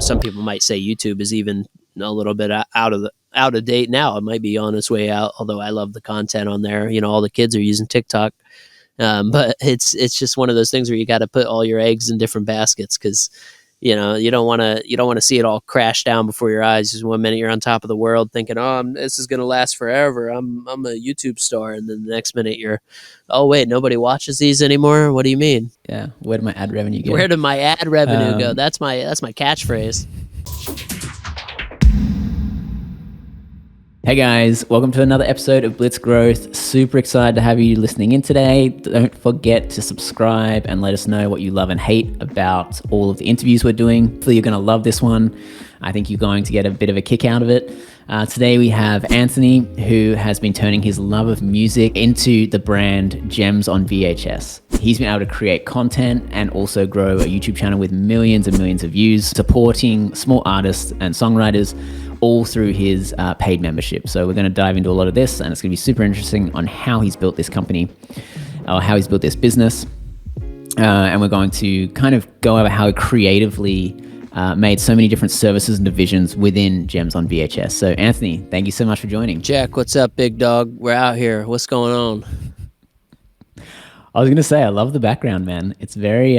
some people might say YouTube is even a little bit out of date now. It might be on its way out, although I love the content on there. All the kids are using TikTok. But it's just one of those things where you got to put all your eggs in different baskets, because you don't want to see it all crash down before your eyes. Just one minute you're on top of the world thinking, oh, this is going to last forever. I'm a YouTube star. And then the next minute you're, oh, wait, nobody watches these anymore. What do you mean? Yeah. Where did my ad revenue go? Where did my ad revenue go? That's my catchphrase. Hey guys, welcome to another episode of Blitz Growth. Super excited to have you listening in today. Don't forget to subscribe and let us know what you love and hate about all of the interviews we're doing. Hopefully you're going to love this one. I think you're going to get a bit of a kick out of it. Today we have Anthony, who has been turning his love of music into the brand GemsOnVHS. He's been able to create content and also grow a YouTube channel with millions and millions of views, supporting small artists and songwriters, all through his paid membership. So we're going to dive into a lot of this, and it's going to be super interesting on how he's built this company, or how he's built this business. And we're going to kind of go over how he creatively made so many different services and divisions within GemsOnVHS. So Anthony, thank you so much for joining. Jack, what's up, big dog? We're out here. What's going on? I was going to say, I love the background, man. It's very,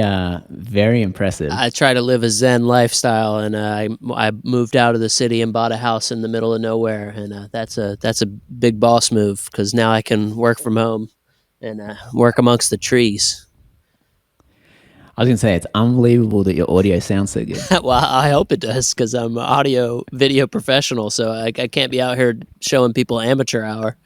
very impressive. I try to live a Zen lifestyle, and I moved out of the city and bought a house in the middle of nowhere, and that's a big boss move, because now I can work from home and work amongst the trees. I was going to say, it's unbelievable that your audio sounds so good. Well, I hope it does, because I'm an audio video professional, so I can't be out here showing people amateur hour.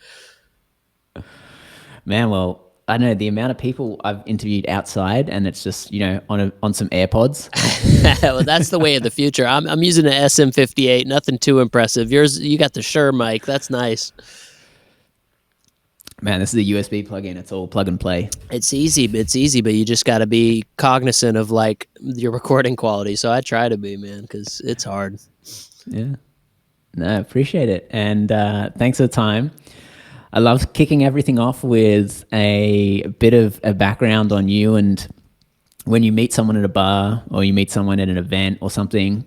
Man, well, I know the amount of people I've interviewed outside, and it's just, on some AirPods. Well, that's the way of the future. I'm using an SM58, nothing too impressive. You got the Shure mic. That's nice. Man, this is a USB plug-in. It's all plug and play. It's easy, but you just got to be cognizant of like your recording quality. So I try to be, man, because it's hard. Yeah. No, I appreciate it. And thanks for the time. I love kicking everything off with a bit of a background on you. And when you meet someone at a bar, or you meet someone at an event or something,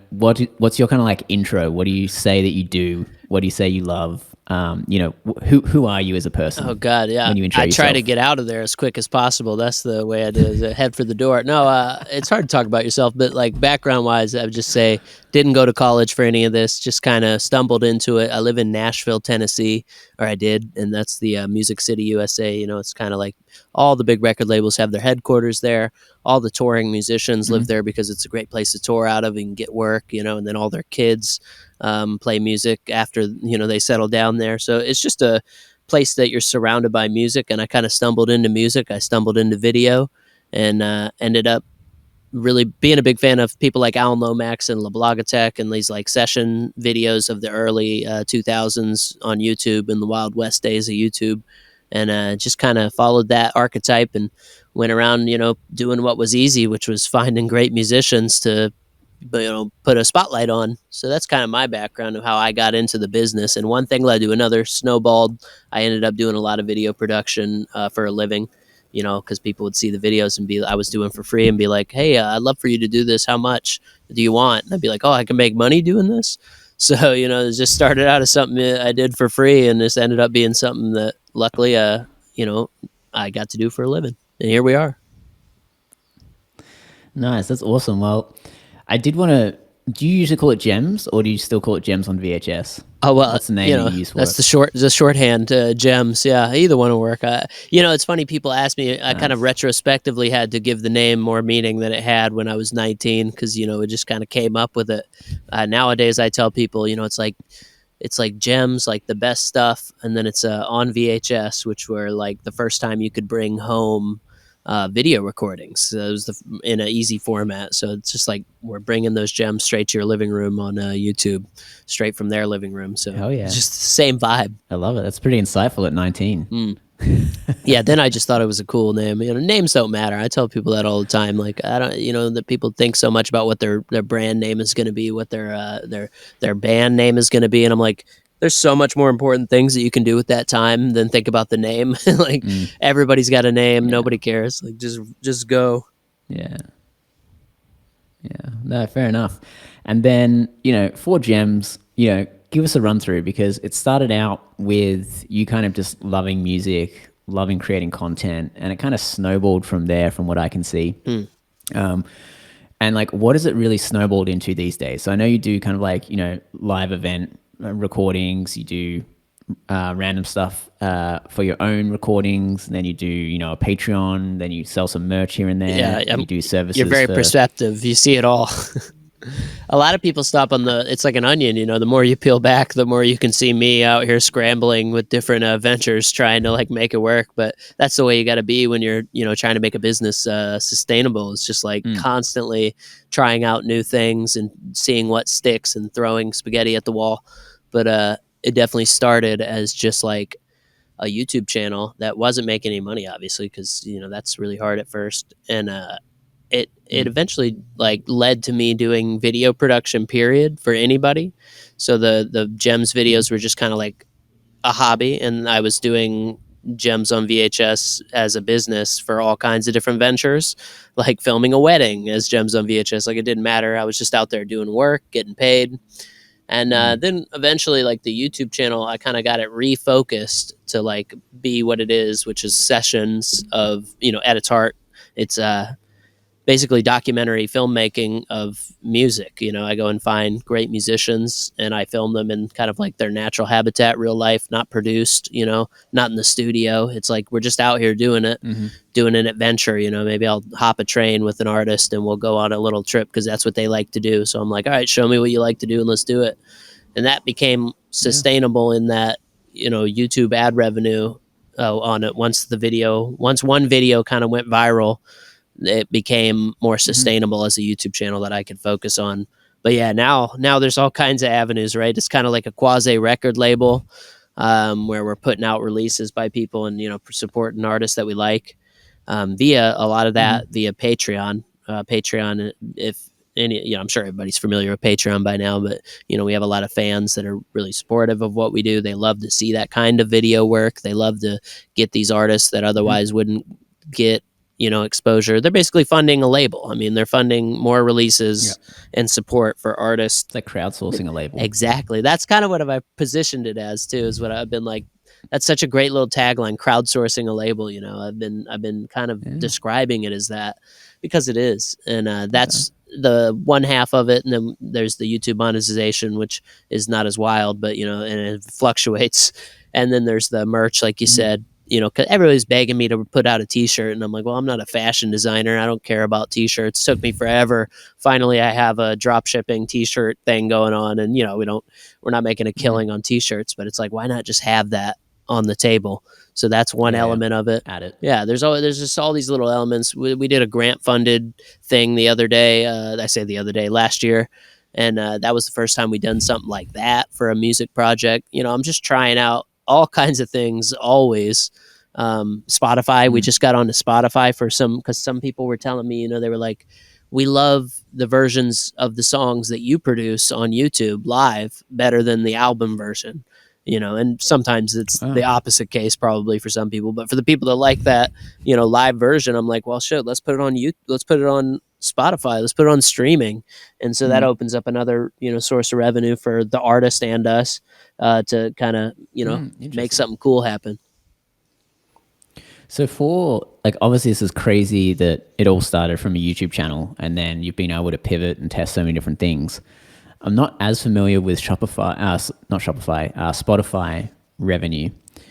what's your kind of like intro? What do you say that you do? What do you say you love? Who are you as a person? Oh God, yeah. When you intro yourself? Try to get out of there as quick as possible. That's the way I do it. Head for the door. No, it's hard to talk about yourself, but like background wise, I would just say didn't go to college for any of this. Just kind of stumbled into it. I live in Nashville, Tennessee, or I did, and that's the Music City, USA. It's kind of like all the big record labels have their headquarters there. All the touring musicians live there because it's a great place to tour out of and get work. And then all their kids play music after they settle down there. So it's just a place that you're surrounded by music, and I kind of stumbled into music. I stumbled into video, and ended up really being a big fan of people like Alan Lomax and LeBlogitech, and these like session videos of the early 2000s on YouTube in the Wild West days of YouTube, and just kind of followed that archetype and went around doing what was easy, which was finding great musicians to put a spotlight on. So that's kind of my background of how I got into the business. And one thing led to another, snowballed. I ended up doing a lot of video production for a living, because people would see the videos and I was doing for free and be like, hey, I'd love for you to do this. How much do you want? And I'd be like, oh, I can make money doing this. So, it just started out as something I did for free, and this ended up being something that luckily, I got to do for a living. And here we are. Nice. That's awesome. Well, I did want to. Do you usually call it Gems, or do you still call it Gems on VHS? Oh well, that's the name you use for that's it. the shorthand Gems. Yeah, either one will work. It's funny. People ask me. I kind of retrospectively had to give the name more meaning than it had when I was 19, because it just kind of came up with it. Nowadays, I tell people, it's like Gems, like the best stuff, and then it's on VHS, which were like the first time you could bring home video recordings. So it was in an easy format. So it's just like we're bringing those gems straight to your living room on YouTube, straight from their living room. So it's just the same vibe. I love it. That's pretty insightful at 19. Yeah, then I just thought it was a cool name. Names don't matter. I tell people that all the time. Like, I don't, that people think so much about what their brand name is going to be, what their band name is going to be, and I'm like, there's so much more important things that you can do with that time than think about the name. Like everybody's got a name. Yeah. Nobody cares. Like just go. Yeah. Yeah, no, fair enough. And then, for Gems, give us a run through, because it started out with you kind of just loving music, loving creating content, and it kind of snowballed from there, from what I can see. Hmm. Um, and like, what has it really snowballed into these days? So I know you do kind of like, live event recordings, you do random stuff for your own recordings, and then you do, a Patreon, then you sell some merch here and there, Yeah, and you do you're services very for. perceptive. You see it all. A lot of people stop on it's like an onion, the more you peel back, the more you can see me out here scrambling with different ventures trying to like make it work. But that's the way you got to be when you're, trying to make a business sustainable. It's just like constantly trying out new things and seeing what sticks and throwing spaghetti at the wall. But it definitely started as just like a YouTube channel that wasn't making any money, obviously, because that's really hard at first. And it eventually like led to me doing video production, period, for anybody. So the Gems videos were just kind of like a hobby, and I was doing Gems on VHS as a business for all kinds of different ventures, like filming a wedding as Gems on VHS. Like, it didn't matter. I was just out there doing work, getting paid. And then eventually, like, the YouTube channel, I kind of got it refocused to like be what it is, which is sessions of, at its heart, it's basically documentary filmmaking of music. I go and find great musicians and I film them in kind of like their natural habitat, real life, not produced, not in the studio. It's like we're just out here doing it, doing an adventure. Maybe I'll hop a train with an artist and we'll go on a little trip because that's what they like to do. So I'm like, all right, show me what you like to do and let's do it. And that became sustainable in that, YouTube ad revenue on it. Once one video kind of went viral, it became more sustainable as a YouTube channel that I could focus on. But yeah, now there's all kinds of avenues, right? It's kind of like a quasi record label, where we're putting out releases by people and supporting artists that we like, via a lot of that via Patreon. Patreon, if any, I'm sure everybody's familiar with Patreon by now, but we have a lot of fans that are really supportive of what we do. They love to see that kind of video work. They love to get these artists that otherwise wouldn't get exposure. They're basically funding a label. I mean, they're funding more releases and support for artists. It's like crowdsourcing a label. Exactly. That's kind of what I've positioned it as too, is what I've been like, that's such a great little tagline, crowdsourcing a label. I've been kind of describing it as that because it is. And that's the one half of it. And then there's the YouTube monetization, which is not as wild, but and it fluctuates. And then there's the merch, like you said, because everybody's begging me to put out a t-shirt, and I'm like, well, I'm not a fashion designer. I don't care about t-shirts. It took me forever. Finally, I have a drop shipping t-shirt thing going on, and we're not making a killing on t-shirts, but it's like, why not just have that on the table? So that's one element of it. Add it. Yeah, there's just all these little elements. We did a grant funded thing the other day. I say the other day, last year. And that was the first time we'd done something like that for a music project. I'm just trying out all kinds of things always. Spotify, we just got onto Spotify because some people were telling me, they were like, we love the versions of the songs that you produce on YouTube live better than the album version. And sometimes it's the opposite case probably for some people, but for the people that like that, live version, I'm like, well, shit, let's put it on YouTube. Let's put it on Spotify. Let's put it on streaming. And so that opens up another, source of revenue for the artist and us, to kind of, make something cool happen. So for like, obviously this is crazy that it all started from a YouTube channel and then you've been able to pivot and test so many different things. I'm not as familiar with Spotify revenue.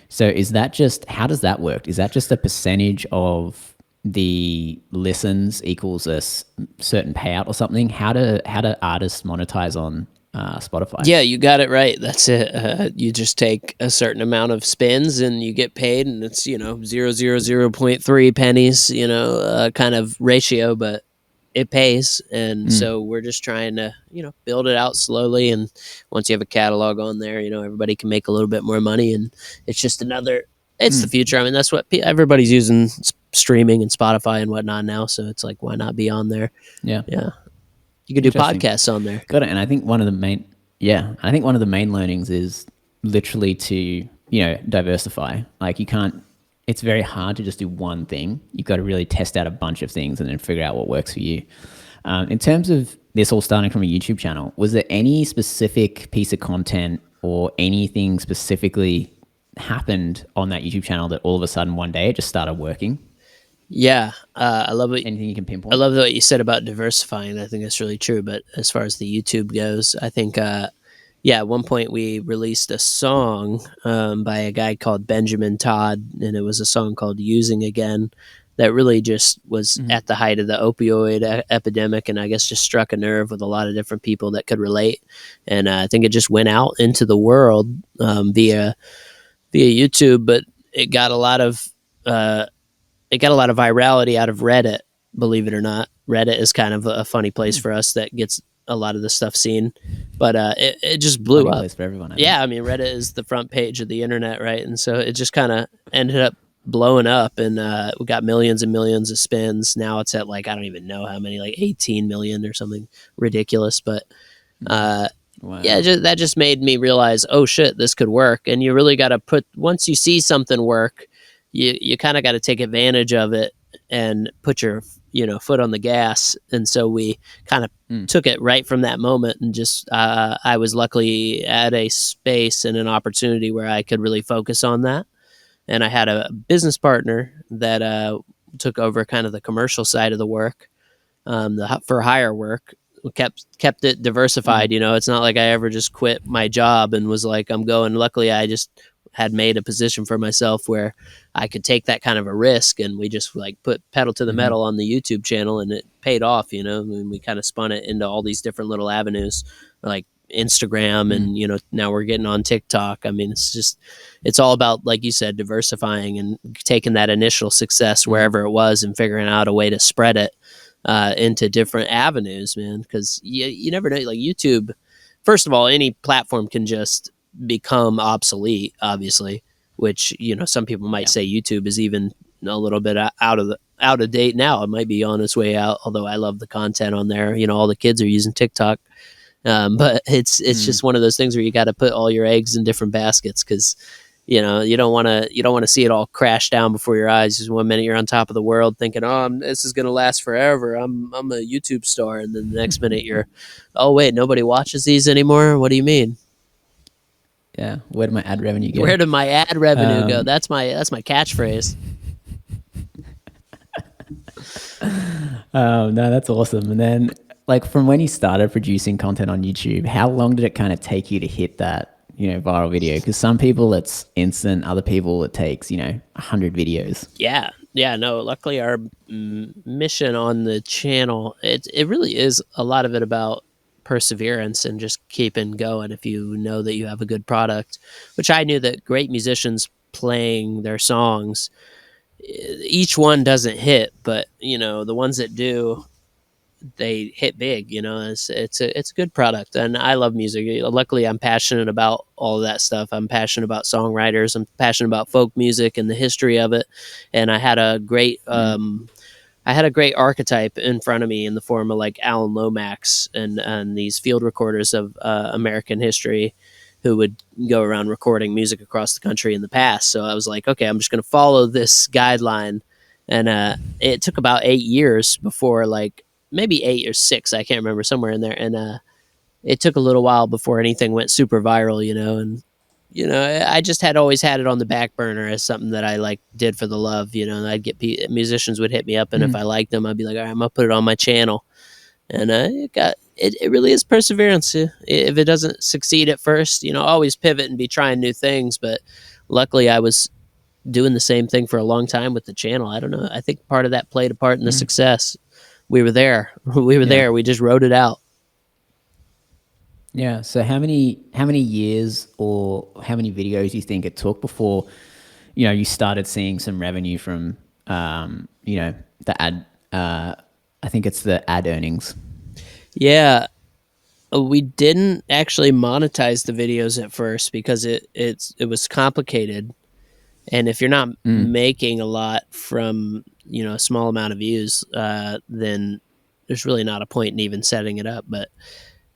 So is that just, how does that work? Is that just a percentage of the listens equals a certain payout or something? How do artists monetize on Spotify? Yeah, you got it right. That's it. You just take a certain amount of spins and you get paid, and it's 0.3 pennies, kind of ratio, but it pays. And so we're just trying to build it out slowly, and once you have a catalog on there, everybody can make a little bit more money, and it's just the future. I mean, that's what everybody's using, streaming and Spotify and whatnot now, so it's like, why not be on there? Yeah You could do podcasts on there. Got it. And I think one of the main learnings is literally to, diversify. Like, it's very hard to just do one thing. You've got to really test out a bunch of things and then figure out what works for you. In terms of this all starting from a YouTube channel, was there any specific piece of content or anything specifically happened on that YouTube channel that all of a sudden one day it just started working? Yeah, I love it. Anything you can I pinpoint? love what you said about diversifying. I think that's really true. But as far as the YouTube goes, I think, yeah, at one point we released a song by a guy called Benjamin Todd, and it was a song called Using Again that really just was Mm-hmm. at the height of the opioid epidemic, and I guess just struck a nerve with a lot of different people that could relate. And I think it just went out into the world via YouTube, but it got a lot of uh, it got a lot of virality out of Reddit. Believe it or not, Reddit is kind of a funny place for us that gets a lot of the stuff seen, but it just blew Funny up. place for everyone, I think. Yeah, I mean Reddit is the front page of the internet, right? And so it just kind of ended up blowing up, and we got millions and millions of spins. Now it's at like I don't even know how many, like 18 million or something ridiculous. But uh, yeah, Wow. that just made me realize, oh shit, this could work. And you really got to put once you see something work, you kind of got to take advantage of it and put your foot on the gas. And so we kind of Mm. took it right from that moment, and just I was luckily at a space and an opportunity where I could really focus on that. And I had a business partner that took over kind of the commercial side of the work, the for hire work. Kept it diversified. Mm. It's not like I ever just quit my job and was like, I'm going. Luckily, I just had made a position for myself where I could take that kind of a risk, and we just like put pedal to the Mm-hmm. metal on the YouTube channel, and it paid off. And we kind of spun it into all these different little avenues, like Instagram, Mm. and now we're getting on TikTok. I mean, it's all about, like you said, diversifying and taking that initial success Mm. wherever it was and figuring out a way to spread it into different avenues, man. Because you never know. Like YouTube, first of all, any platform can just become obsolete, obviously. Which some people might Yeah. say YouTube is even a little bit out of date now. It might be on its way out. Although I love the content on there. All the kids are using TikTok. But it's Mm. just one of those things where you got to put all your eggs in different baskets, because you don't want to see it all crash down before your eyes. Just one minute you're on top of the world thinking, oh, this is gonna last forever. I'm a YouTube star, and then the next minute you're, oh wait, nobody watches these anymore. What do you mean? Yeah. Where did my ad revenue go? Where did my ad revenue go? Um, That's my catchphrase. no, that's awesome. And then, like, from when you started producing content on YouTube, how long did it kind of take you to hit that, viral video? Because some people it's instant, other people it takes, 100 videos. Yeah, no. Luckily, our mission on the channel, it really is a lot of it about perseverance and just keeping going. If you know that you have a good product, which I knew that great musicians playing their songs, each one doesn't hit, but the ones that do, they hit big. It's a good product, and I love music. Luckily, I'm passionate about all of that stuff. I'm passionate about songwriters. I'm passionate about folk music and the history of it. And Mm. I had a great archetype in front of me in the form of like Alan Lomax and these field recorders of American history, who would go around recording music across the country in the past. So I was like, okay, I'm just going to follow this guideline. And it took about 8 years before, like maybe 8 or 6, I can't remember, somewhere in there. And it took a little while before anything went super viral, and I just had always had it on the back burner as something that I like did for the love. I'd get musicians would hit me up, and if Mm. I liked them, I'd be like, all right, I'm gonna put it on my channel. And it really is perseverance. If it doesn't succeed at first, always pivot and be trying new things. But luckily, I was doing the same thing for a long time with the channel. I don't know. I think part of that played a part in the Mm. success. We were there. We were Yeah. there. We just wrote it out. Yeah. So how many years or how many videos do you think it took before, you started seeing some revenue from, the ad, I think it's the ad earnings. Yeah, we didn't actually monetize the videos at first because it was complicated. And if you're not Mm. making a lot from a small amount of views, then there's really not a point in even setting it up. But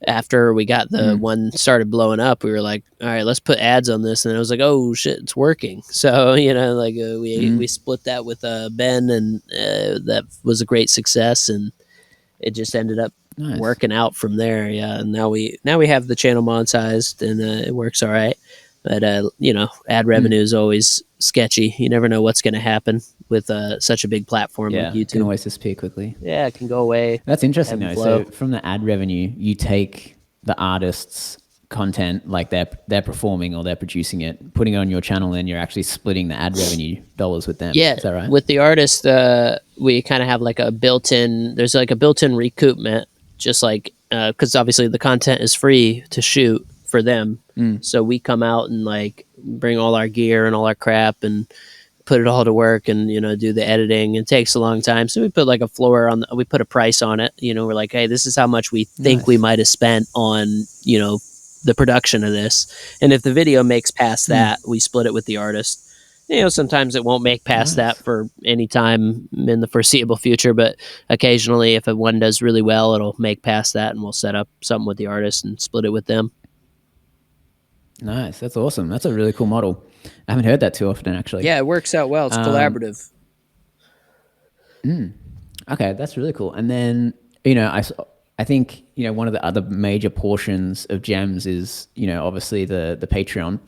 after we got the Mm. one started blowing up, we were like, all right, let's put ads on this. And I was like, oh shit, it's working. So like we Mm. split that with Ben, and that was a great success. And it just ended up Nice. working out from there. Yeah, and now we have the channel monetized, and it works all right. But ad revenue is always sketchy. You never know what's going to happen with such a big platform like Yeah, it can YouTube. always disappear quickly. Yeah, it can go away, That's interesting ebb and though. flow. So from the ad revenue, you take the artist's content, like they're performing or they're producing it, putting it on your channel, and you're actually splitting the ad revenue dollars with them. Yeah, Is that right? with the artist, we kind of have like a built-in. There's like a built-in recoupment, just like because obviously the content is free to shoot for them. So we come out and like bring all our gear and all our crap and put it all to work and do the editing. It takes a long time, so we put like a floor on. We put a price on it. We're like, hey, this is how much we think we Nice. might have spent on the production of this, and if the video makes past that, we split it with the artist. Sometimes it won't make past that Nice. for any time in the foreseeable future, but occasionally, if one does really well, it'll make past that, and we'll set up something with the artist and split it with them. Nice. That's awesome. That's a really cool model. I haven't heard that too often, actually. Yeah, it works out well. It's collaborative. Okay, that's really cool. And then, I think, one of the other major portions of Gems is, obviously the Patreon.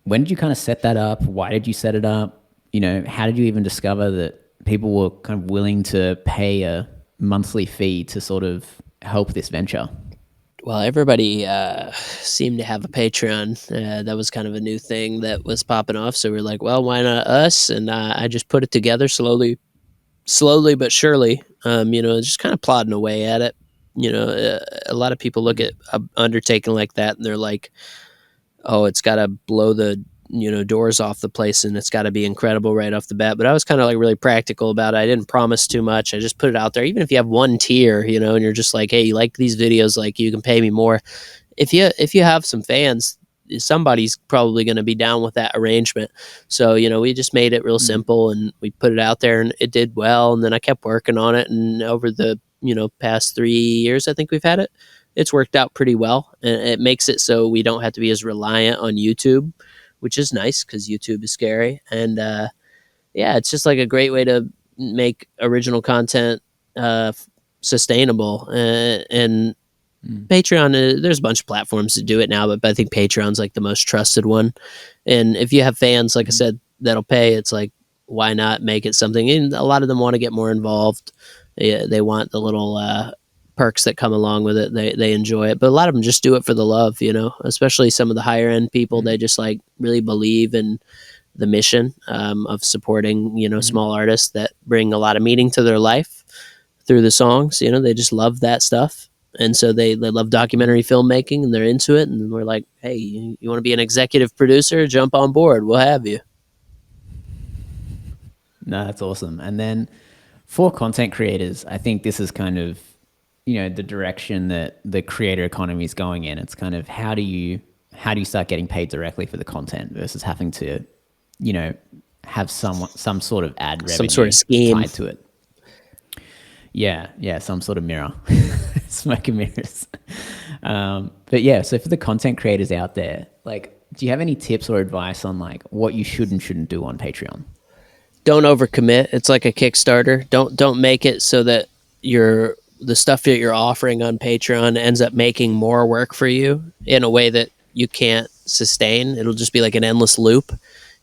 When did you kind of set that up? Why did you set it up? How did you even discover that people were kind of willing to pay a monthly fee to sort of help this venture? Well, everybody seemed to have a Patreon. That was kind of a new thing that was popping off. So we're like, well, why not us? And I just put it together slowly but surely. Just kind of plodding away at it. A lot of people look at an undertaking like that and they're like, oh, it's got to blow the doors off the place and it's got to be incredible right off the bat. But I was kind of like really practical about it. I didn't promise too much. I just put it out there. Even if you have one tier, and you're just like, hey, you like these videos, like you can pay me more. If you have some fans, somebody's probably going to be down with that arrangement. So we just made it real simple and we put it out there and it did well. And then I kept working on it, and over the past 3 years, I think we've had it. It's worked out pretty well, and it makes it so we don't have to be as reliant on YouTube, which is nice because YouTube is scary. And yeah, it's just like a great way to make original content sustainable. And Patreon, there's a bunch of platforms to do it now, but I think Patreon's like the most trusted one. And if you have fans, like I said, that'll pay, it's like, why not make it something? And a lot of them want to get more involved. They want the little perks that come along with it. They enjoy it, but a lot of them just do it for the love, especially some of the higher end people. They just like really believe in the mission of supporting, small artists that bring a lot of meaning to their life through the songs. They just love that stuff. And so they love documentary filmmaking and they're into it. And we're like, hey, you want to be an executive producer? Jump on board. We'll have you. No, that's awesome. And then for content creators, I think this is kind of, the direction that the creator economy is going in. It's kind of how do you start getting paid directly for the content versus having to, have some sort of ad revenue, some sort of scheme tied to it. Yeah, some sort of mirror, smoke and mirrors. But yeah, so for the content creators out there, like, do you have any tips or advice on like what you should and shouldn't do on Patreon? Don't overcommit. It's like a Kickstarter. Don't make it so that the stuff that you're offering on Patreon ends up making more work for you in a way that you can't sustain. It'll just be like an endless loop.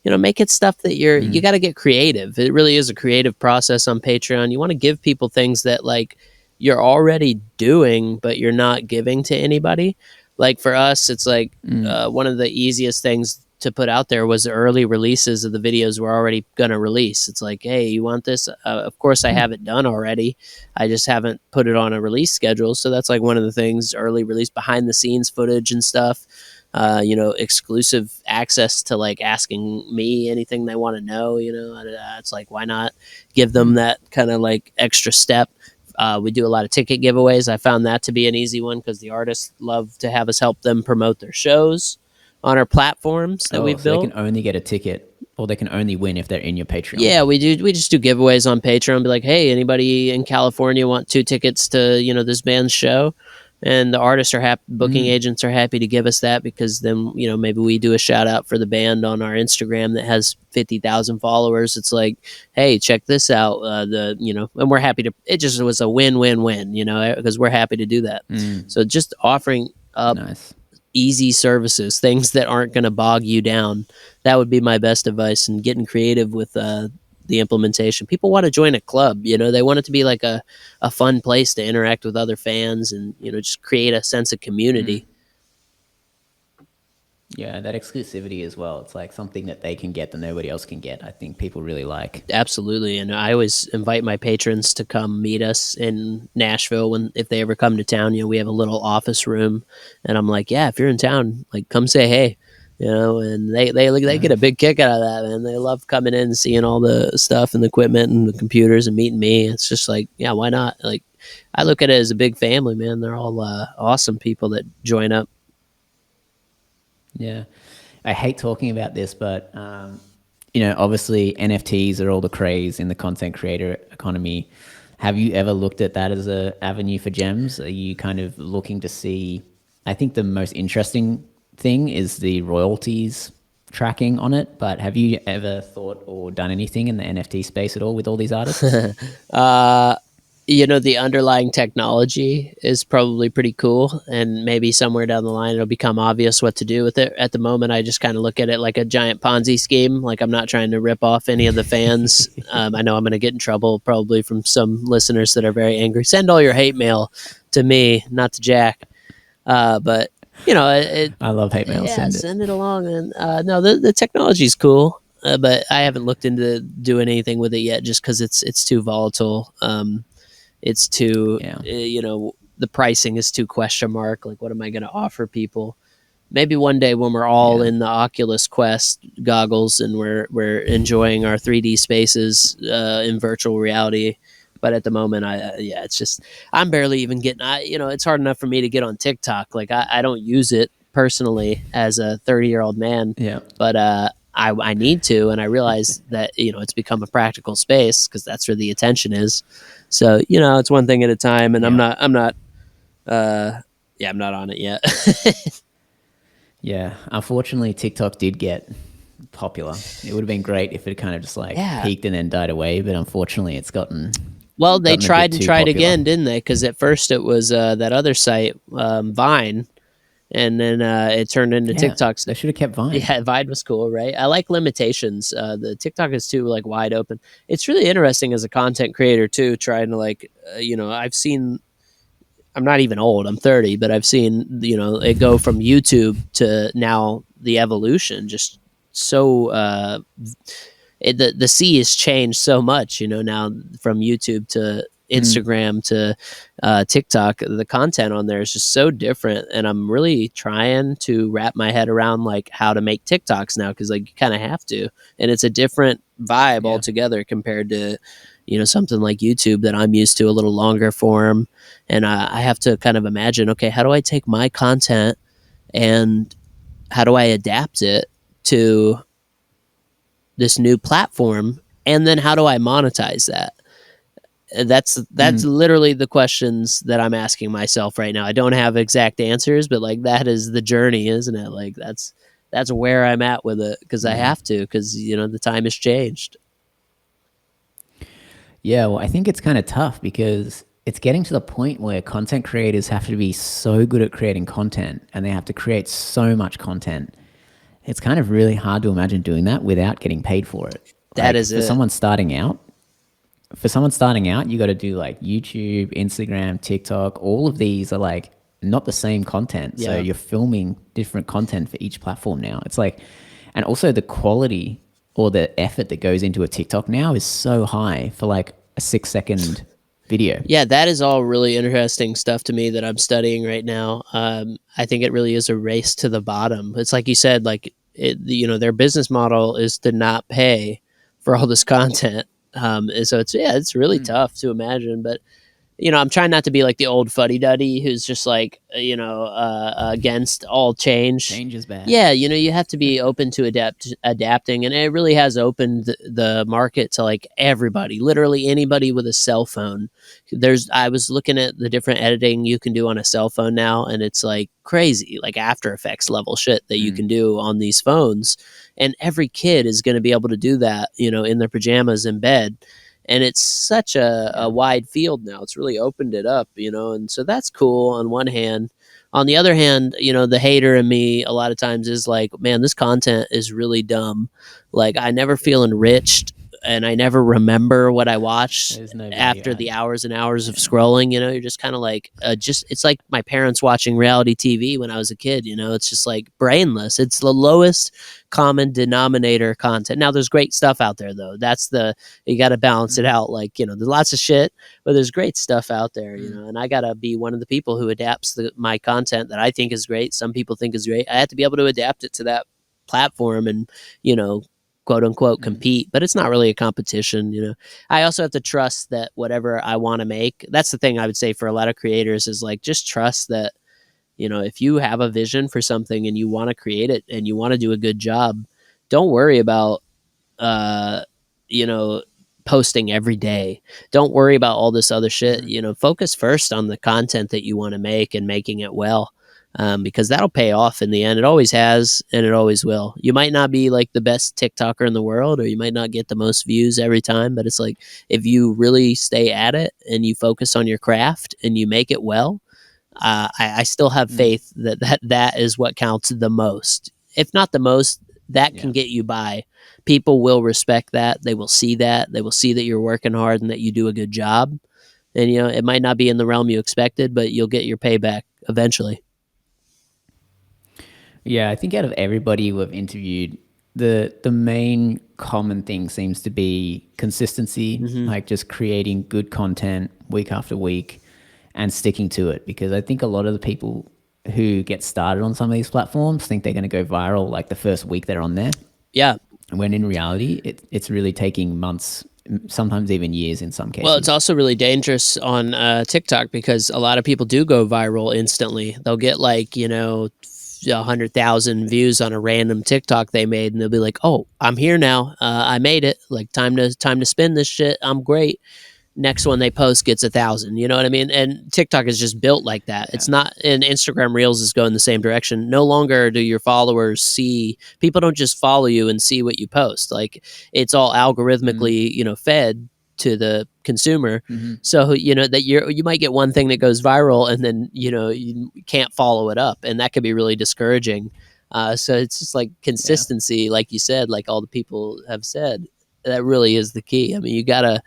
Make it stuff that you got to get creative. It really is a creative process on Patreon. You want to give people things that like you're already doing, but you're not giving to anybody. Like for us, it's like one of the easiest things to put out there was the early releases of the videos we're already going to release. It's like, hey, you want this? Of course I have it done already. I just haven't put it on a release schedule. So that's like one of the things, early release, behind the scenes footage and stuff. Exclusive access to like asking me anything they want to know. It's like, why not give them that kind of like extra step? We do a lot of ticket giveaways. I found that to be an easy one because the artists love to have us help them promote their shows on our platforms that we've built. They can only get a ticket, or they can only win if they're in your Patreon. Yeah, we do. We just do giveaways on Patreon. Be like, hey, anybody in California want 2 tickets to this band's show? and the artists are happy, booking Mm, agents are happy to give us that, because then, maybe we do a shout out for the band on our Instagram that has 50,000 followers. It's like, hey, check this out. And we're happy to, it just was a win-win-win, because we're happy to do that. mm, So just offering up nice. easy services, things that aren't going to bog you down. That would be my best advice, and getting creative with the implementation. People want to join a club, they want it to be like a fun place to interact with other fans, and, just create a sense of Mm. community. Yeah, that exclusivity as well. It's like something that they can get that nobody else can get. I think people really like. Absolutely, and I always invite my patrons to come meet us in Nashville when if they ever come to town. We have a little office room, and I'm like, yeah, if you're in town, like, come say hey, and they get a Nice. big kick out of that, man. They love coming in and seeing all the stuff and the equipment and the computers and meeting me. It's just like, yeah, why not? Like, I look at it as a big family, man. They're all awesome people that join up. Yeah. I hate talking about this, but obviously NFTs are all the craze in the content creator economy. Have you ever looked at that as a avenue for gems? Are you kind of looking to see? I think the most interesting thing is the royalties tracking on it. But have you ever thought or done anything in the NFT space at all with all these artists? uh, the underlying technology is probably pretty cool, and maybe somewhere down the line it'll become obvious what to do with it. At the moment, I just kind of look at it like a giant Ponzi scheme. Like, I'm not trying to rip off any of the fans. I know I'm going to get in trouble probably from some listeners that are very angry. Send all your hate mail to me, not to Jack. But I love hate mail. yeah, Send it. send it along. And no, the technology's cool. But I haven't looked into doing anything with it yet, just because it's too volatile. It's too, Yeah. the pricing is too question mark. Like, what am I going to offer people? Maybe one day when we're all Yeah. in the Oculus Quest goggles and we're enjoying our 3D spaces in virtual reality. But at the moment, yeah, it's just, I'm barely even getting. It's hard enough for me to get on TikTok. Like, I don't use it personally as a 30-year-old man, Yeah. but I need to, and I realize that it's become a practical space because that's where the attention is. So it's one thing at a time, and Yeah. uh, yeah, I'm not on it yet. Yeah. Unfortunately, TikTok did get popular. It would have been great if it kind of just like Yeah. peaked and then died away, but unfortunately, it's Well, they gotten a bit tried and too tried popular. again, didn't they? Because at first it was that other site, Vine, and then it turned into Yeah, TikTok's. they should have kept Vine. Yeah, Vine was cool, right? I like limitations. The TikTok is too like wide open. It's really interesting as a content creator too, trying to like, I've seen. I'm not even old. I'm 30, but I've seen it go from YouTube to now the evolution. Just so the sea has changed so much, now from YouTube to Mm, Instagram to TikTok. The content on there is just so different, and I'm really trying to wrap my head around like how to make TikToks now, because like you kind of have to, and it's a different vibe yeah, altogether compared to something like YouTube that I'm used to, a little longer form, and I have to kind of imagine, okay, how do I take my content and how do I adapt it to this new platform, and then how do I monetize that? That's mm, literally the questions that I'm asking myself right now. I don't have exact answers, but like that is the journey, isn't it? Like that's where I'm at with it, because I yeah, have to, because the time has changed. yeah. Well, I think it's kind of tough because it's getting to the point where content creators have to be so good at creating content, and they have to create so much content. It's kind of really hard to imagine doing that without getting paid for it. That Like is it. for someone starting out, you got to do like YouTube, Instagram, TikTok. All of these are like not the same content. So Yeah. you're filming different content for each platform now. It's like, and also the quality or the effort that goes into a TikTok now is so high for like a 6 second video. Yeah, that is all really interesting stuff to me that I'm studying right now. I think it really is a race to the bottom. It's like you said, like their business model is to not pay for all this content. And so it's really tough to imagine. But I'm trying not to be like the old fuddy-duddy who's just like, against all change. Change is bad. Yeah, you have to be open to adapting, and it really has opened the market to like everybody, literally anybody with a cell phone. I was looking at the different editing you can do on a cell phone now, and it's like crazy, like After Effects level shit that you Mm, can do on these phones, and every kid is going to be able to do that, in their pajamas in bed, and it's such a yeah. wide field now. It's really opened it up, and so that's cool on one hand. On the other hand, the hater in me a lot of times is like, man, this content is really dumb. Like, I never feel enriched, and I never remember what I watched There's no value after add. the hours and hours of Yeah. scrolling. You're just kind of like, it's like my parents watching reality TV when I was a kid. It's just like brainless. It's the lowest common denominator content. Now, there's great stuff out there, though. You got to balance it Mm, out. Like, there's lots of shit, but there's great stuff out there, mm, and I got to be one of the people who adapts my content that I think is great. Some people think is great. I have to be able to adapt it to that platform and, you know, quote unquote mm, compete, but it's not really a competition. I also have to trust that whatever I want to make, that's the thing I would say for a lot of creators is like, just trust that, if you have a vision for something and you want to create it and you want to do a good job, don't worry about uh, you know, posting every day. Don't worry about all this other shit. mm. Focus first on the content that you want to make and making it well. Because that'll pay off in the end. It always has, and it always will. You might not be like the best TikToker in the world, or you might not get the most views every time, but it's like if you really stay at it and you focus on your craft and you make it well, I still have Mm, faith that is what counts the most. If not the most, that yeah. can get you by. People will respect that. They will see that. They will see that you're working hard and that you do a good job. And it might not be in the realm you expected, but you'll get your payback eventually. Yeah, I think out of everybody we've interviewed, the main common thing seems to be consistency, Hmm. like just creating good content week after week and sticking to it. Because I think a lot of the people who get started on some of these platforms think they're going to go viral like the first week they're on there, Yeah. when in reality, it's really taking months, sometimes even years in some Well, it's cases. also really dangerous on TikTok because a lot of people do go viral instantly. They'll get like 100,000 views on a random TikTok they made, and they'll be like, "Oh, I'm here now. I made it. Like time to spin this shit. I'm great." Next one they post gets 1,000. You know what I mean? And TikTok is just built like that. Yeah. It's not, and Instagram Reels is going the same direction. No longer do your followers see, people don't just follow you and see what you post. Like, it's all Mm, algorithmically, fed to the consumer. mm-hmm. So, that you might get one thing that goes viral and then, you can't follow it up. And that could be really discouraging. So it's just like Yeah. consistency, like you said, like all the people have said, that really is the key. I mean, you gotta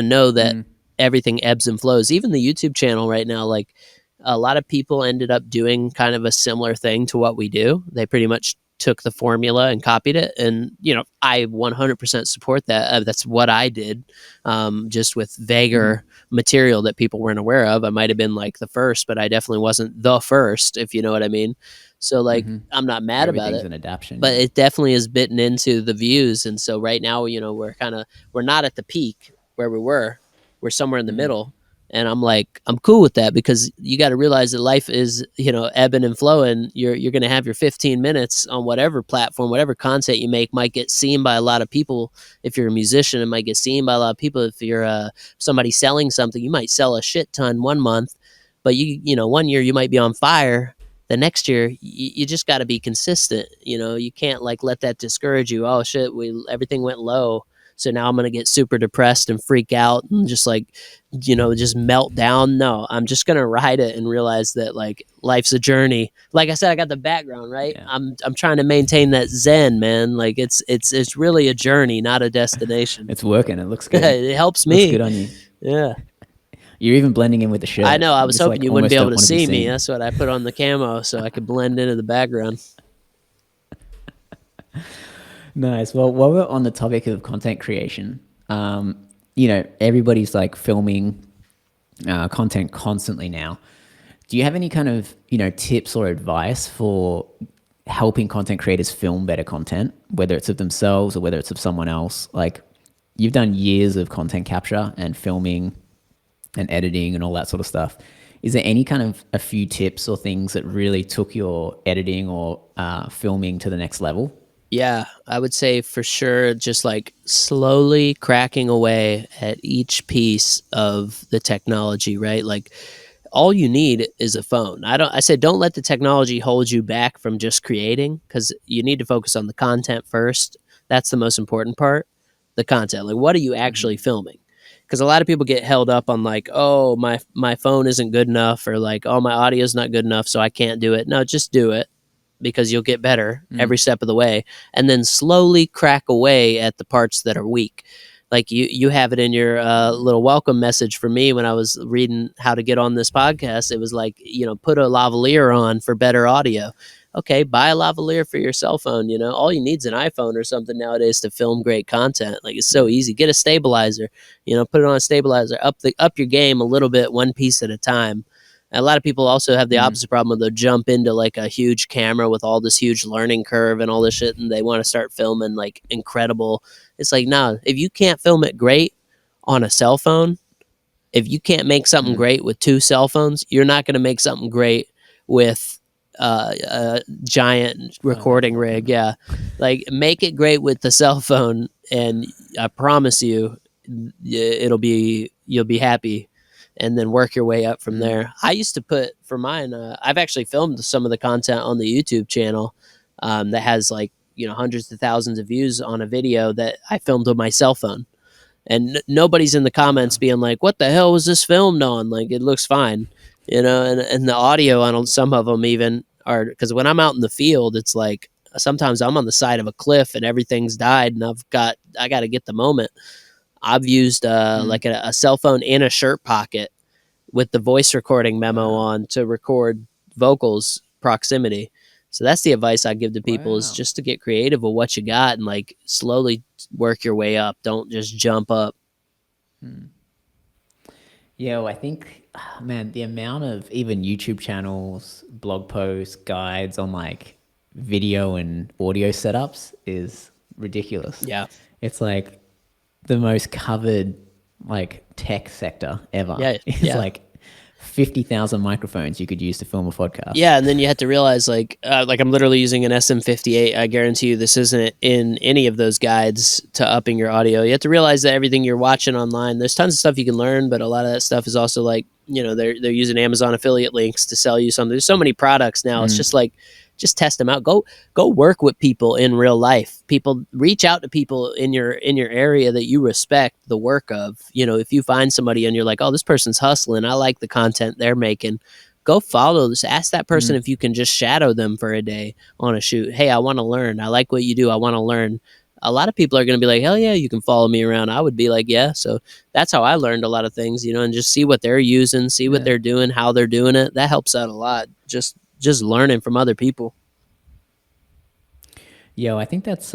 know that Mm, everything ebbs and flows. Even the YouTube channel right now, like a lot of people ended up doing kind of a similar thing to what we do. They pretty much took the formula and copied it, and I 100% support that. That's what I did, just with mm-hmm. vaguer material that people weren't aware of. I might have been like the first, but I definitely wasn't the first, if you know what I mean. So like, Mm-hmm. I'm not mad about Everything's it, an adaptation. but Yeah. it definitely is bitten into the views. And so right now, we're not at the peak where we were. We're somewhere in the Mm, middle. And I'm like, I'm cool with that because you got to realize that life is, ebbing and flowing. You're going to have your 15 minutes on whatever platform, whatever content you make might get seen by a lot of people. If you're a musician, it might get seen by a lot of people. If you're somebody selling something, you might sell a shit ton one month, but one year you might be on fire. The next year you just got to be consistent. You can't like let that discourage you. Oh shit, we everything went low, so now I'm gonna get super depressed and freak out and just like just melt down. No, I'm just gonna ride it and realize that like life's a journey. Like I said, I got the background right. yeah. I'm trying to maintain that zen, man. Like it's really a journey, not a destination. It's working. It looks good. It helps Looks me. good on you. Yeah. You're even blending in with the I shirt. know. I You was just hoping like you wouldn't be almost able don't to want to be see me. seen. That's what I put on the camo so I could blend into the background. Nice. Well, while we're on the topic of content creation, everybody's like filming content constantly now. Do you have any kind of, tips or advice for helping content creators film better content, whether it's of themselves or whether it's of someone else? Like, you've done years of content capture and filming and editing and all that sort of stuff. Is there any kind of a few tips or things that really took your editing or filming to the next level? Yeah, I would say for sure, just like slowly cracking away at each piece of the technology, right? Like all you need is a phone. I said don't let the technology hold you back from just creating, cuz you need to focus on the content first. That's the most important part. The content. Like what are you actually filming? Cuz a lot of people get held up on like, "Oh, my phone isn't good enough," or like, "Oh, my audio's not good enough, so I can't do it." No, just do it because you'll get better every step of the way, and then slowly crack away at the parts that are weak. Like you have it in your little welcome message for me when I was reading how to get on this podcast. It was like, put a lavalier on for better audio. Okay, buy a lavalier for your cell phone. All you need is an iPhone or something nowadays to film great content. Like it's so easy. Get a stabilizer. Put it on a stabilizer. Up your game a little bit, one piece at a time. A lot of people also have the opposite problem. They'll jump into like a huge camera with all this huge learning curve and all this shit, and they want to start filming like incredible. It's like, no, if you can't film it great on a cell phone, if you can't make something great with two cell phones, you're not going to make something great with a giant recording rig. Yeah, like make it great with the cell phone, and I promise you, you'll be happy, and then work your way up from there. I used to put for mine. I've actually filmed some of the content on the YouTube channel that has like hundreds of thousands of views on a video that I filmed with my cell phone, and nobody's in the comments being like, "What the hell was this filmed on?" Like it looks fine, and the audio on some of them even are, because when I'm out in the field, it's like sometimes I'm on the side of a cliff and everything's died, and I got to get the moment. I've used like a cell phone in a shirt pocket with the voice recording memo on to record vocals proximity. So that's the advice I give to people is just to get creative with what you got and like slowly work your way up. Don't just jump up. Yeah, well, I think, man, the amount of even YouTube channels, blog posts, guides on like video and audio setups is ridiculous. Yeah. It's like the most covered like tech sector ever. Yeah. It's Yeah. like 50,000 microphones you could use to film a podcast. Yeah, and then you have to realize, like I'm literally using an SM58. I guarantee you, this isn't in any of those guides to upping your audio. You have to realize that everything you're watching online, there's tons of stuff you can learn, but a lot of that stuff is also like, they're using Amazon affiliate links to sell you something. There's so many products now. It's just like, just test them out. Go work with people in real life. People, reach out to people in your area that you respect the work of. If you find somebody and you're like, oh, this person's hustling, I like the content they're making, go follow this. Ask that person if you can just shadow them for a day on a shoot. Hey, I want to learn. I like what you do. I want to learn. A lot of people are going to be like, hell yeah, you can follow me around. I would be like, yeah. So that's how I learned a lot of things, and just see what they're using, see what they're doing, how they're doing it. That helps out a lot. Just learning from other people. Yo, I think that's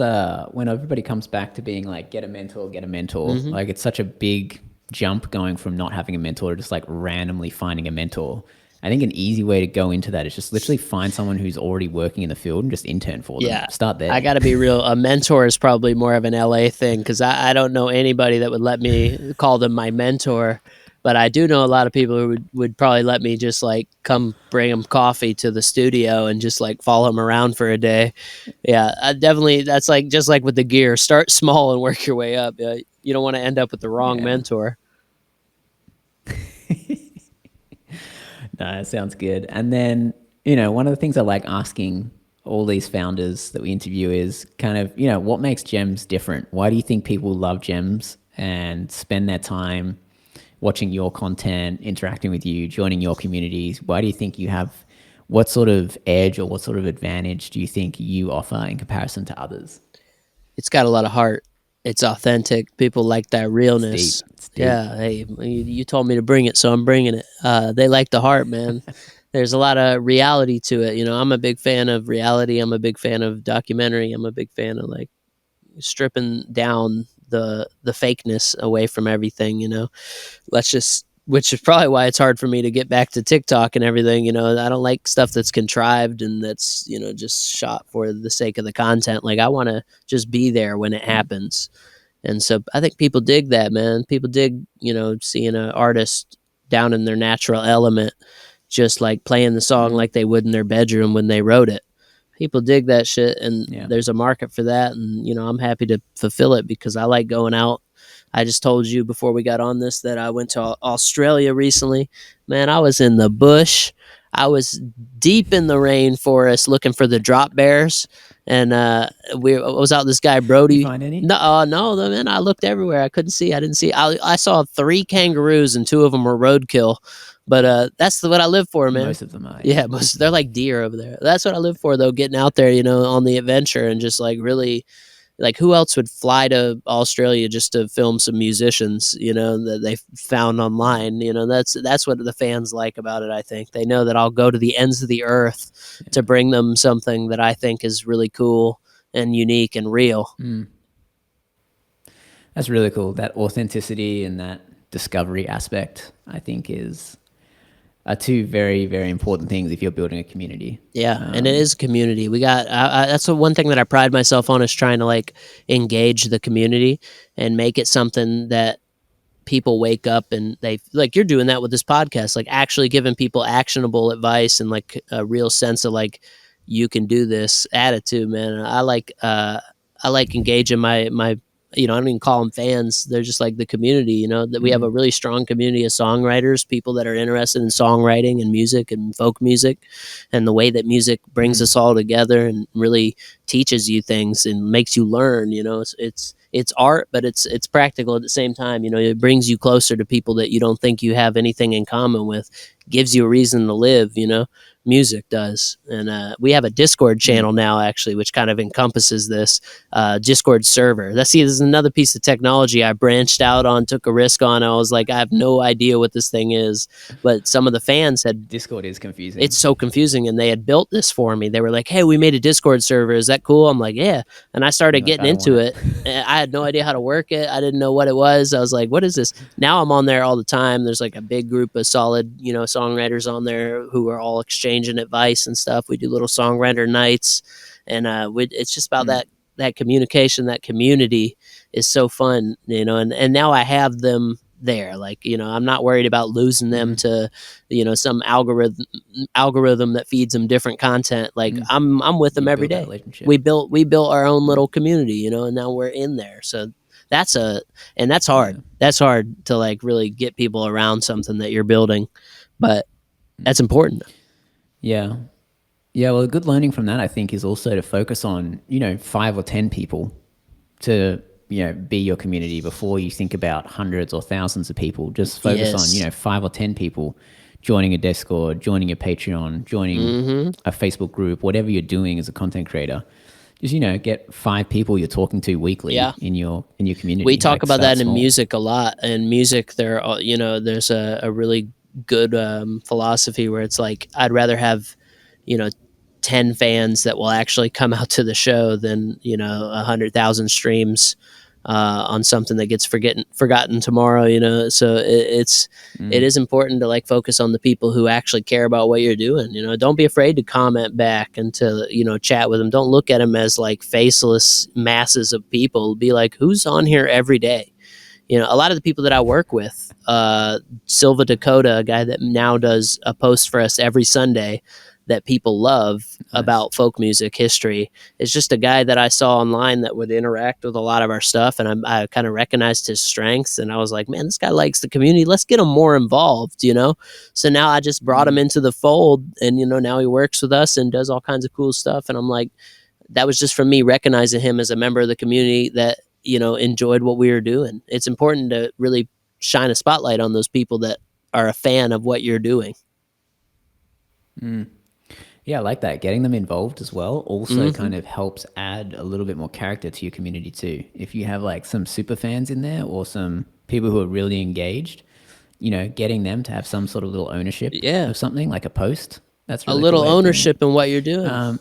when everybody comes back to being like, get a mentor, get a mentor. Like it's such a big jump going from not having a mentor to just like randomly finding a mentor. I think an easy way to go into that is just literally find someone who's already working in the field and just intern for them. Yeah. Start there. I got to be real. A mentor is probably more of an LA thing because I don't know anybody that would let me call them my mentor. But I do know a lot of people who would probably let me just like come bring them coffee to the studio and just like follow them around for a day. Yeah, I definitely. That's like just like with the gear. Start small and work your way up. Yeah, you don't want to end up with the wrong mentor. No, that sounds good. And then, one of the things I like asking all these founders that we interview is kind of, what makes Gems different? Why do you think people love Gems and spend their time watching your content, interacting with you, joining your communities? Why do you think you have, what sort of edge or what sort of advantage do you think you offer in comparison to others? It's got a lot of heart. It's authentic. People like that realness. It's deep. Yeah. Hey, you told me to bring it, so I'm bringing it. They like the heart, man. There's a lot of reality to it. I'm a big fan of reality. I'm a big fan of documentary. I'm a big fan of like stripping down the fakeness away from everything. Which is probably why it's hard for me to get back to TikTok and everything. I don't like stuff that's contrived and that's, just shot for the sake of the content. Like I want to just be there when it happens. And so I think people dig that, man. People dig, seeing an artist down in their natural element, just like playing the song like they would in their bedroom when they wrote it. People dig that shit, and Yeah. there's a market for that. And I'm happy to fulfill it because I like going out. I just told you before we got on this that I went to Australia recently. Man, I was in the bush. I was deep in the rainforest looking for the drop bears, and I was out with this guy You Brody. find any? No, man, I looked everywhere. I couldn't see. I didn't see. I saw 3 kangaroos, and 2 of them were roadkill. But that's what I live for, man. Most of them are. Yeah, they're like deer over there. That's what I live for, though. Getting out there, on the adventure, and just like really, like, who else would fly to Australia just to film some musicians, that they found online? That's what the fans like about it. I think they know that I'll go to the ends of the earth to bring them something that I think is really cool and unique and real. That's really cool. That authenticity and that discovery aspect, I think, are 2 very, very important things if you're building a community. Yeah, and it is a community. We got that's the one thing that I pride myself on, is trying to like engage the community and make it something that people wake up and they, like, you're doing that with this podcast, like actually giving people actionable advice and like a real sense of like, you can do this attitude, man. I like engaging my I don't even call them fans. They're just like the community, that we have a really strong community of songwriters, people that are interested in songwriting and music and folk music, and the way that music brings us all together and really teaches you things and makes you learn. It's art, but it's practical at the same time. It brings you closer to people that you don't think you have anything in common with, gives you a reason to live. Music does. And we have a Discord channel now, actually, which kind of encompasses this Discord server. This is another piece of technology I branched out on, took a risk on. I was like, I have no idea what this thing is, but some of the fans had. Discord is confusing. It's so confusing, and they had built this for me. They were like, hey, we made a Discord server. Is that cool? I'm like, yeah. And I started getting into it. I had no idea how to work it. I didn't know what it was. I was like, what is this? Now I'm on there all the time. There's like a big group of solid, songwriters on there who are all exchanging advice and stuff. We do little songwriter nights, and it's just about that communication. That community is so fun, and now I have them there. Like, I'm not worried about losing them to, some algorithm that feeds them different content. Like, I'm with them every day. We built our own little community, and now we're in there. So that's hard. Yeah. That's hard to like really get people around something that you're building, but that's important. Yeah. Yeah. Well, a good learning from that, I think, is also to focus on, 5 or 10 people to, be your community before you think about hundreds or thousands of people. Just focus on, 5 or 10 people joining a Discord, joining a Patreon, joining a Facebook group, whatever you're doing as a content creator. Just, get 5 people you're talking to weekly in your community. We talk about that in music a lot. In music, there's a really good philosophy where it's like, I'd rather have 10 fans that will actually come out to the show than 100,000 streams on something that gets forgotten tomorrow. So it is important to like focus on the people who actually care about what you're doing. Don't be afraid to comment back and to chat with them. Don't look at them as like faceless masses of people. Be like, who's on here every day? A lot of the people that I work with, Silva Dakota, a guy that now does a post for us every Sunday that people love about folk music history, is just a guy that I saw online that would interact with a lot of our stuff. And I kind of recognized his strengths, and I was like, man, this guy likes the community. Let's get him more involved, So now I just brought him into the fold, and, now he works with us and does all kinds of cool stuff. And I'm like, that was just from me recognizing him as a member of the community that, enjoyed what we were doing. It's important to really shine a spotlight on those people that are a fan of what you're doing. Yeah, I like that. Getting them involved as well also kind of helps add a little bit more character to your community too. If you have like some super fans in there or some people who are really engaged, getting them to have some sort of little ownership of something, like a post. That's really a little ownership in what you're doing.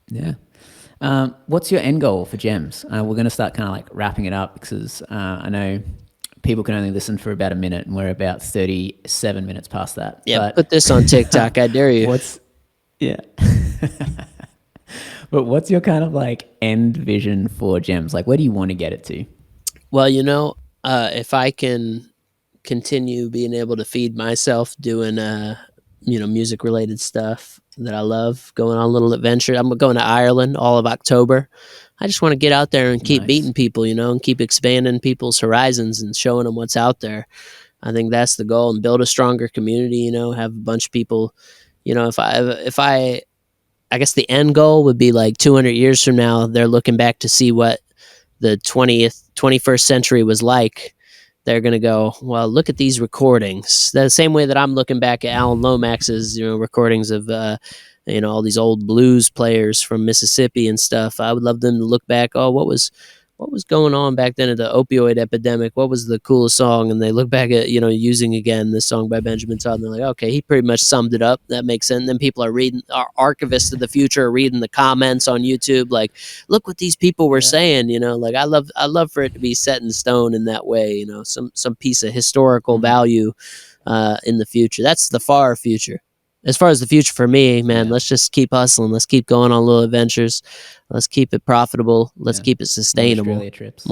Yeah. What's your end goal for Gems? We're going to start kind of like wrapping it up because I know people can only listen for about a minute, and we're about 37 minutes past that. Yeah, but put this on TikTok. I dare you. But what's your kind of like end vision for Gems? Like, where do you want to get it to? Well, if I can continue being able to feed myself doing music related stuff that I love, going on a little adventure. I'm going to Ireland all of October. I just want to get out there and keep Nice. meeting people, and keep expanding people's horizons and showing them what's out there. I think that's the goal, and build a stronger community, have a bunch of people, I guess the end goal would be like 200 years from now, they're looking back to see what the 21st century was like. They're going to go, well, look at these recordings. The same way that I'm looking back at Alan Lomax's, recordings of, all these old blues players from Mississippi and stuff. I would love them to look back. Oh, what was going on back then at the opioid epidemic? What was the coolest song? And they look back at, Using Again, this song by Benjamin Todd, and they're like, okay, he pretty much summed it up. That makes sense. And then people are reading, our archivists of the future are reading the comments on YouTube, like, look what these people were saying, like I love for it to be set in stone in that way, some piece of historical value in the future. That's the far future. As far as the future for me, man, let's just keep hustling. Let's keep going on little adventures. Let's keep it profitable. Let's keep it sustainable. More Australia trips.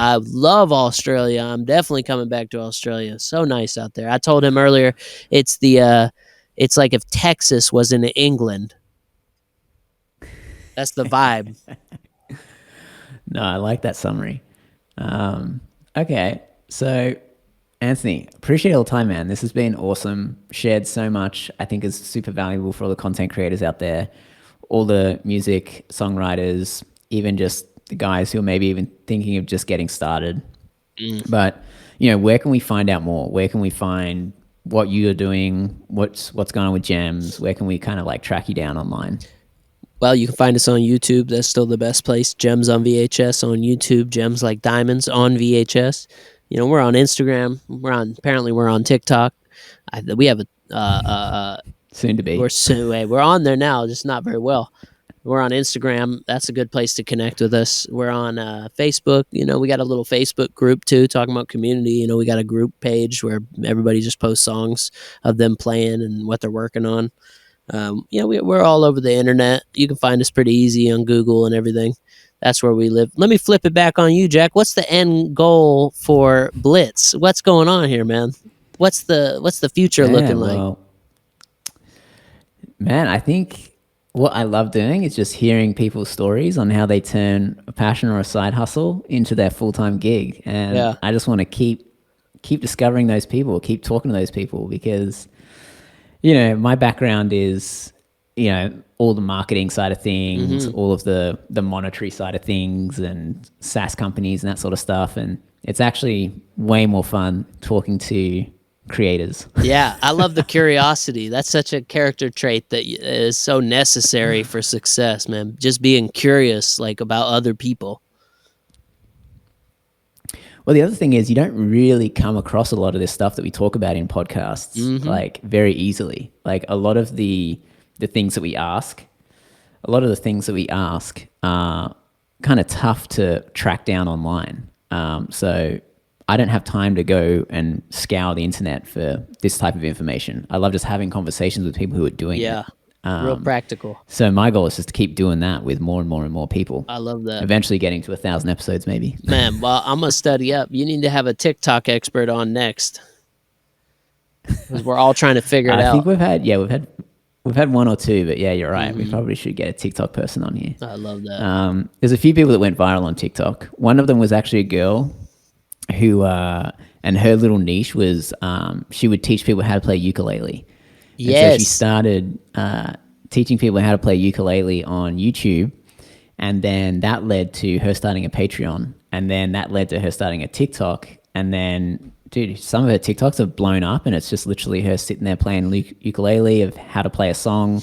I love Australia. I'm definitely coming back to Australia. So nice out there. I told him earlier, it's like if Texas was in England. That's the vibe. No, I like that summary. Okay, so Anthony, appreciate all the time, man. This has been awesome. Shared so much. I think is super valuable for all the content creators out there, all the music songwriters, even just the guys who are maybe even thinking of just getting started. But where can we find out more? Where can we find what you are doing? What's going on with Gems? Where can we kind of like track you down online? Well, you can find us on YouTube. That's still the best place. Gems on VHS on YouTube. Gems like diamonds on VHS. We're on Instagram. We're on TikTok. We have a soon to be. We're on there now, just not very well. We're on Instagram. That's a good place to connect with us. We're on Facebook. We got a little Facebook group too, talking about community. We got a group page where everybody just posts songs of them playing and what they're working on. We're all over the internet. You can find us pretty easy on Google and everything. That's where we live. Let me flip it back on you, Jack. What's the end goal for Blitz? What's going on here, man? What's the future looking like? Man, I think what I love doing is just hearing people's stories on how they turn a passion or a side hustle into their full-time gig. And I just want to keep discovering those people, keep talking to those people because, my background is, all the marketing side of things, all of the monetary side of things and SaaS companies and that sort of stuff. And it's actually way more fun talking to creators. Yeah, I love the curiosity. That's such a character trait that is so necessary for success, man. Just being curious, like, about other people. Well, the other thing is you don't really come across a lot of this stuff that we talk about in podcasts, like very easily. Like a lot of the things that we ask, are kind of tough to track down online. So I don't have time to go and scour the internet for this type of information. I love just having conversations with people who are doing it. Real practical. So my goal is just to keep doing that with more and more and more people. I love that. Eventually getting to 1,000 episodes, maybe. Man, well, I'm gonna study up. You need to have a TikTok expert on next, because we're all trying to figure it out. I think we've had one or two, but yeah, you're right. We probably should get a TikTok person on here. I love that. There's a few people that went viral on TikTok. One of them was actually a girl who, and her little niche was she would teach people how to play ukulele. Yes. And so she started teaching people how to play ukulele on YouTube, and then that led to her starting a Patreon, and then that led to her starting a TikTok, and then, dude, some of her TikToks have blown up, and it's just literally her sitting there playing ukulele of how to play a song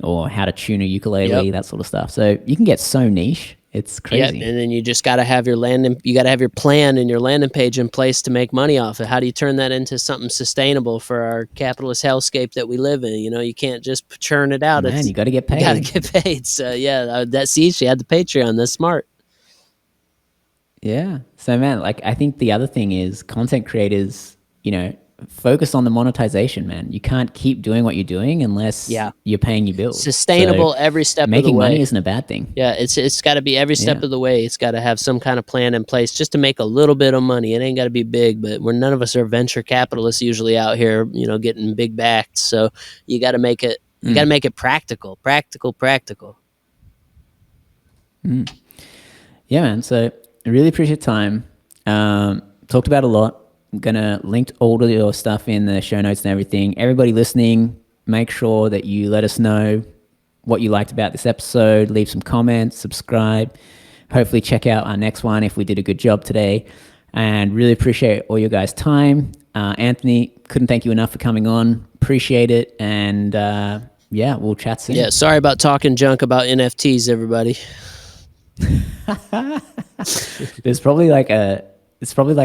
or how to tune a ukulele, that sort of stuff. So you can get so niche. It's crazy. Yeah, and then you just got to have your plan and your landing page in place to make money off it. How do you turn that into something sustainable for our capitalist hellscape that we live in? You can't just churn it out. Man, you got to get paid. You got to get paid. So she had the Patreon. That's smart. Yeah. So man, like I think the other thing is content creators, focus on the monetization, man. You can't keep doing what you're doing unless you're paying your bills. Sustainable every step of the way. Making money isn't a bad thing. Yeah, it's got to be every step of the way. It's got to have some kind of plan in place just to make a little bit of money. It ain't got to be big, but none of us are venture capitalists usually out here, getting big backed. So you got to make it. You got to make it practical. Yeah, man. So I really appreciate your time. Talked about a lot. I'm going to link all of your stuff in the show notes and everything. Everybody listening, make sure that you let us know what you liked about this episode. Leave some comments, subscribe. Hopefully check out our next one if we did a good job today. And really appreciate all your guys' time. Anthony, couldn't thank you enough for coming on. Appreciate it. And we'll chat soon. Yeah, sorry about talking junk about NFTs, everybody. There's probably like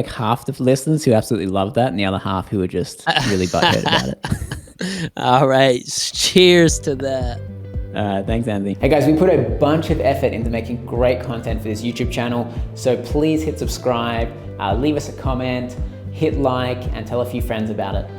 half the listeners who absolutely love that and the other half who are just really butthurt about it. All right. Cheers to that. Thanks, Anthony. Hey guys, we put a bunch of effort into making great content for this YouTube channel. So please hit subscribe, leave us a comment, hit like, and tell a few friends about it.